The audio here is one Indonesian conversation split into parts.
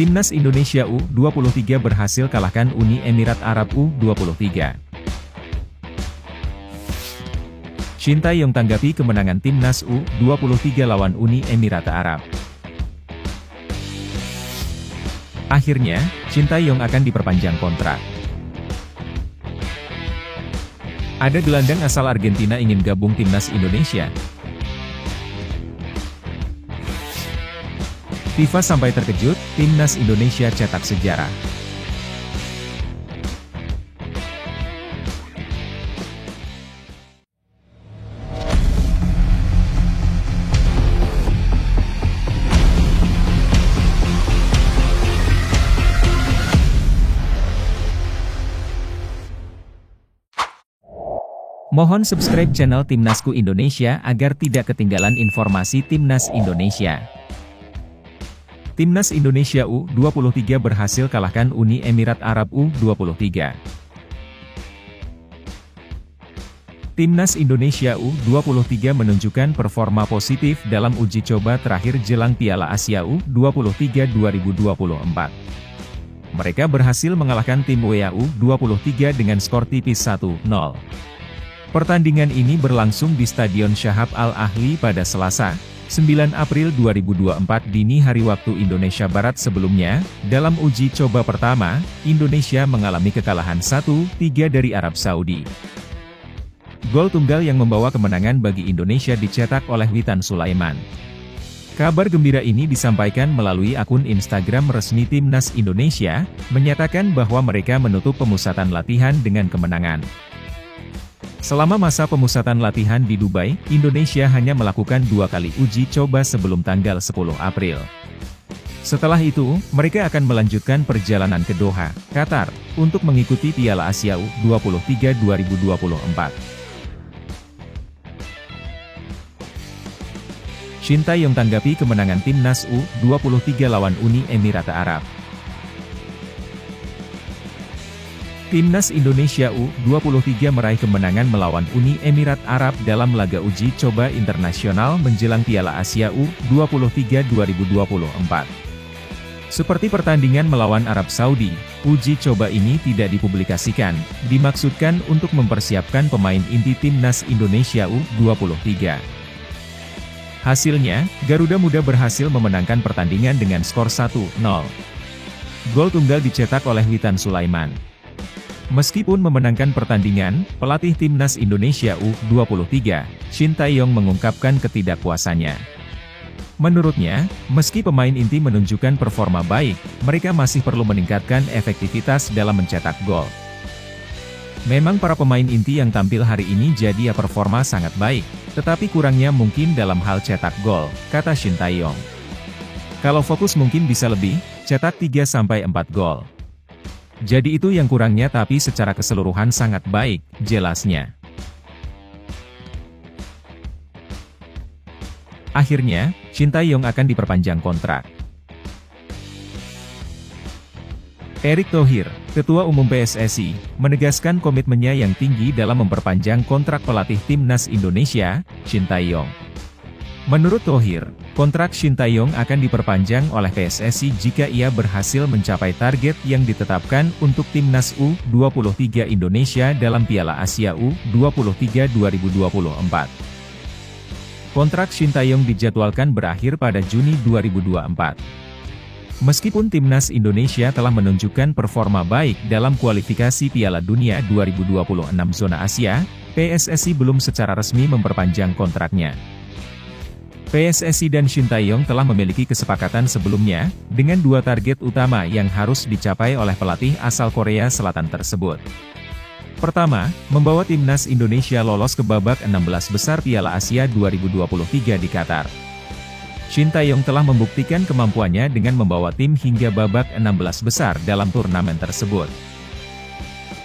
Timnas Indonesia U23 berhasil kalahkan Uni Emirat Arab U23. Shin Tae-yong tanggapi kemenangan Timnas U23 lawan Uni Emirat Arab. Akhirnya, Shin Tae-yong akan diperpanjang kontrak. Ada gelandang asal Argentina ingin gabung Timnas Indonesia. FIFA sampai terkejut, Timnas Indonesia cetak sejarah. Mohon subscribe channel Timnasku Indonesia agar tidak ketinggalan informasi Timnas Indonesia. Timnas Indonesia U23 berhasil kalahkan Uni Emirat Arab U23. Timnas Indonesia U23 menunjukkan performa positif dalam uji coba terakhir jelang Piala Asia U23 2024. Mereka berhasil mengalahkan tim U23 dengan skor tipis 1-0. Pertandingan ini berlangsung di Stadion Shahab Al-Ahli pada Selasa, 9 April 2024 dini hari waktu Indonesia Barat. Sebelumnya, dalam uji coba pertama, Indonesia mengalami kekalahan 1-3 dari Arab Saudi. Gol tunggal yang membawa kemenangan bagi Indonesia dicetak oleh Witan Sulaiman. Kabar gembira ini disampaikan melalui akun Instagram resmi Timnas Indonesia, menyatakan bahwa mereka menutup pemusatan latihan dengan kemenangan. Selama masa pemusatan latihan di Dubai, Indonesia hanya melakukan 2 kali uji coba sebelum tanggal 10 April. Setelah itu, mereka akan melanjutkan perjalanan ke Doha, Qatar, untuk mengikuti Piala Asia U23 2024. Shin Tae-yong tanggapi kemenangan Timnas U23 lawan Uni Emirat Arab. Timnas Indonesia U23 meraih kemenangan melawan Uni Emirat Arab dalam laga uji coba internasional menjelang Piala Asia U23 2024. Seperti pertandingan melawan Arab Saudi, uji coba ini tidak dipublikasikan, dimaksudkan untuk mempersiapkan pemain inti Timnas Indonesia U23. Hasilnya, Garuda Muda berhasil memenangkan pertandingan dengan skor 1-0. Gol tunggal dicetak oleh Witan Sulaiman. Meskipun memenangkan pertandingan, pelatih Timnas Indonesia U23, Shin Tae-yong mengungkapkan ketidakpuasannya. Menurutnya, meski pemain inti menunjukkan performa baik, mereka masih perlu meningkatkan efektivitas dalam mencetak gol. Memang para pemain inti yang tampil hari ini jadi performa sangat baik, tetapi kurangnya mungkin dalam hal cetak gol, kata Shin Tae-yong. Kalau fokus mungkin bisa lebih, cetak 3-4 gol. Jadi itu yang kurangnya, tapi secara keseluruhan sangat baik, jelasnya. Akhirnya, Shin Tae-yong akan diperpanjang kontrak. Erick Thohir, Ketua Umum PSSI, menegaskan komitmennya yang tinggi dalam memperpanjang kontrak pelatih Timnas Indonesia, Shin Tae-yong. Menurut Thohir, kontrak Shin Tae-yong akan diperpanjang oleh PSSI jika ia berhasil mencapai target yang ditetapkan untuk Timnas U23 Indonesia dalam Piala Asia U23 2024. Kontrak Shin Tae-yong dijadwalkan berakhir pada Juni 2024. Meskipun Timnas Indonesia telah menunjukkan performa baik dalam kualifikasi Piala Dunia 2026 zona Asia, PSSI belum secara resmi memperpanjang kontraknya. PSSI dan Shin Tae-yong telah memiliki kesepakatan sebelumnya, dengan 2 target utama yang harus dicapai oleh pelatih asal Korea Selatan tersebut. Pertama, membawa Timnas Indonesia lolos ke babak 16 besar Piala Asia 2023 di Qatar. Shin Tae-yong telah membuktikan kemampuannya dengan membawa tim hingga babak 16 besar dalam turnamen tersebut.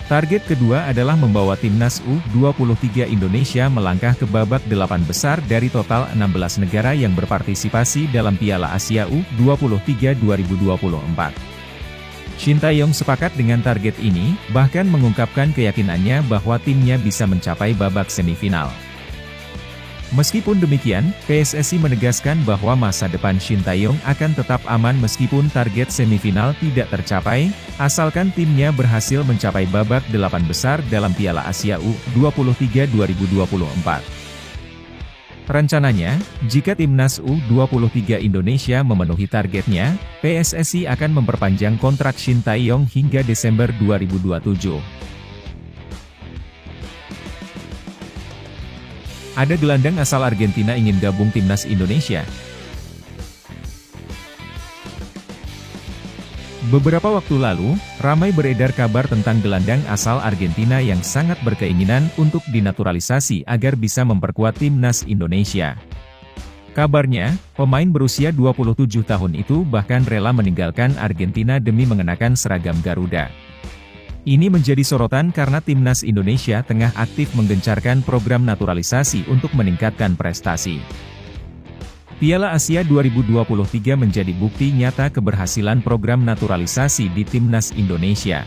Target kedua adalah membawa Timnas U23 Indonesia melangkah ke babak 8 besar dari total 16 negara yang berpartisipasi dalam Piala Asia U23 2024. Shin Tae-yong sepakat dengan target ini, bahkan mengungkapkan keyakinannya bahwa timnya bisa mencapai babak semifinal. Meskipun demikian, PSSI menegaskan bahwa masa depan Shin Tae-yong akan tetap aman meskipun target semifinal tidak tercapai, asalkan timnya berhasil mencapai babak 8 besar dalam Piala Asia U23 2024. Rencananya, jika timnas U23 Indonesia memenuhi targetnya, PSSI akan memperpanjang kontrak Shin Tae-yong hingga Desember 2027. Ada gelandang asal Argentina ingin gabung timnas Indonesia. Beberapa waktu lalu, ramai beredar kabar tentang gelandang asal Argentina yang sangat berkeinginan untuk dinaturalisasi agar bisa memperkuat timnas Indonesia. Kabarnya, pemain berusia 27 tahun itu bahkan rela meninggalkan Argentina demi mengenakan seragam Garuda. Ini menjadi sorotan karena timnas Indonesia tengah aktif menggencarkan program naturalisasi untuk meningkatkan prestasi. Piala Asia 2023 menjadi bukti nyata keberhasilan program naturalisasi di timnas Indonesia.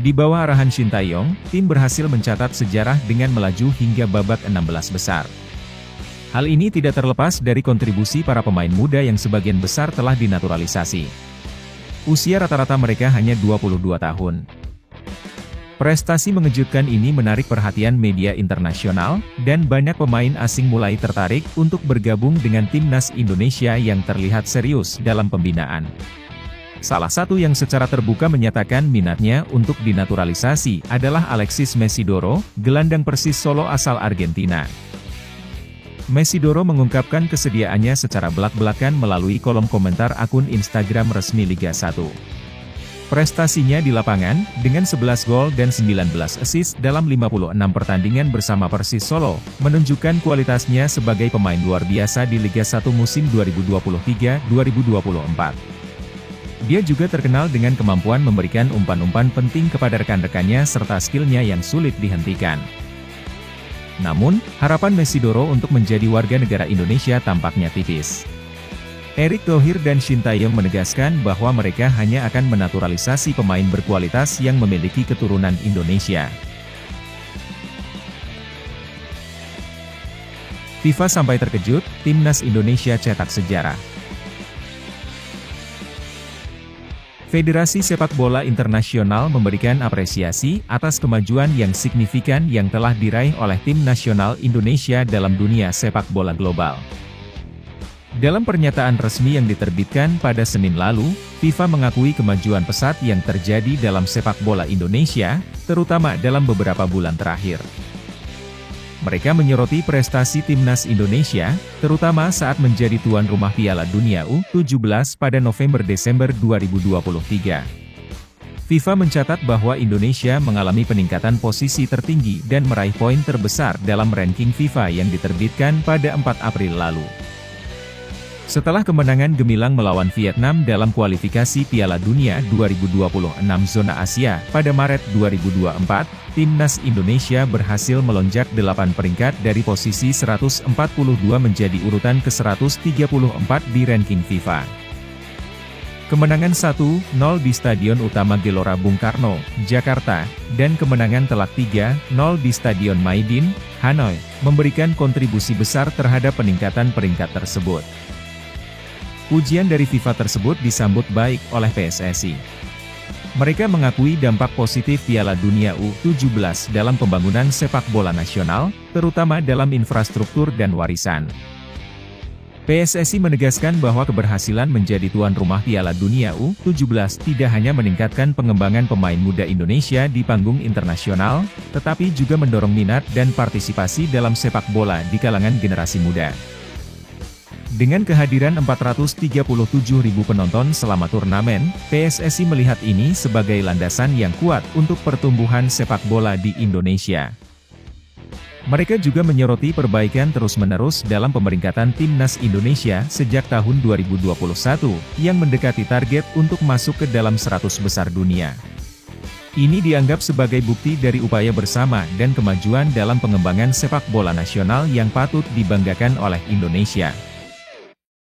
Di bawah arahan Shin Tae-yong, tim berhasil mencatat sejarah dengan melaju hingga babak 16 besar. Hal ini tidak terlepas dari kontribusi para pemain muda yang sebagian besar telah dinaturalisasi. Usia rata-rata mereka hanya 22 tahun. Prestasi mengejutkan ini menarik perhatian media internasional, dan banyak pemain asing mulai tertarik untuk bergabung dengan timnas Indonesia yang terlihat serius dalam pembinaan. Salah satu yang secara terbuka menyatakan minatnya untuk dinaturalisasi adalah Alexis Mesidoro, gelandang Persis Solo asal Argentina. Mesidoro mengungkapkan kesediaannya secara belak-belakan melalui kolom komentar akun Instagram resmi Liga 1. Prestasinya di lapangan, dengan 11 gol dan 19 assist dalam 56 pertandingan bersama Persis Solo, menunjukkan kualitasnya sebagai pemain luar biasa di Liga 1 musim 2023-2024. Dia juga terkenal dengan kemampuan memberikan umpan-umpan penting kepada rekan-rekannya serta skillnya yang sulit dihentikan. Namun, harapan Mesidoro untuk menjadi warga negara Indonesia tampaknya tipis. Erick Thohir dan Shin Tae-yong menegaskan bahwa mereka hanya akan menaturalisasi pemain berkualitas yang memiliki keturunan Indonesia. FIFA sampai terkejut, timnas Indonesia cetak sejarah. Federasi Sepak Bola Internasional memberikan apresiasi atas kemajuan yang signifikan yang telah diraih oleh tim nasional Indonesia dalam dunia sepak bola global. Dalam pernyataan resmi yang diterbitkan pada Senin lalu, FIFA mengakui kemajuan pesat yang terjadi dalam sepak bola Indonesia, terutama dalam beberapa bulan terakhir. Mereka menyoroti prestasi timnas Indonesia, terutama saat menjadi tuan rumah Piala Dunia U17 pada November-Desember 2023. FIFA mencatat bahwa Indonesia mengalami peningkatan posisi tertinggi dan meraih poin terbesar dalam ranking FIFA yang diterbitkan pada 4 April lalu. Setelah kemenangan gemilang melawan Vietnam dalam kualifikasi Piala Dunia 2026 zona Asia pada Maret 2024, timnas Indonesia berhasil melonjak 8 peringkat dari posisi 142 menjadi urutan ke-134 di ranking FIFA. Kemenangan 1-0 di Stadion Utama Gelora Bung Karno, Jakarta, dan kemenangan telak 3-0 di Stadion Maidin, Hanoi, memberikan kontribusi besar terhadap peningkatan peringkat tersebut. Pujian dari FIFA tersebut disambut baik oleh PSSI. Mereka mengakui dampak positif Piala Dunia U17 dalam pembangunan sepak bola nasional, terutama dalam infrastruktur dan warisan. PSSI menegaskan bahwa keberhasilan menjadi tuan rumah Piala Dunia U17 tidak hanya meningkatkan pengembangan pemain muda Indonesia di panggung internasional, tetapi juga mendorong minat dan partisipasi dalam sepak bola di kalangan generasi muda. Dengan kehadiran 437.000 penonton selama turnamen, PSSI melihat ini sebagai landasan yang kuat untuk pertumbuhan sepak bola di Indonesia. Mereka juga menyoroti perbaikan terus-menerus dalam pemeringkatan timnas Indonesia sejak tahun 2021, yang mendekati target untuk masuk ke dalam 100 besar dunia. Ini dianggap sebagai bukti dari upaya bersama dan kemajuan dalam pengembangan sepak bola nasional yang patut dibanggakan oleh Indonesia.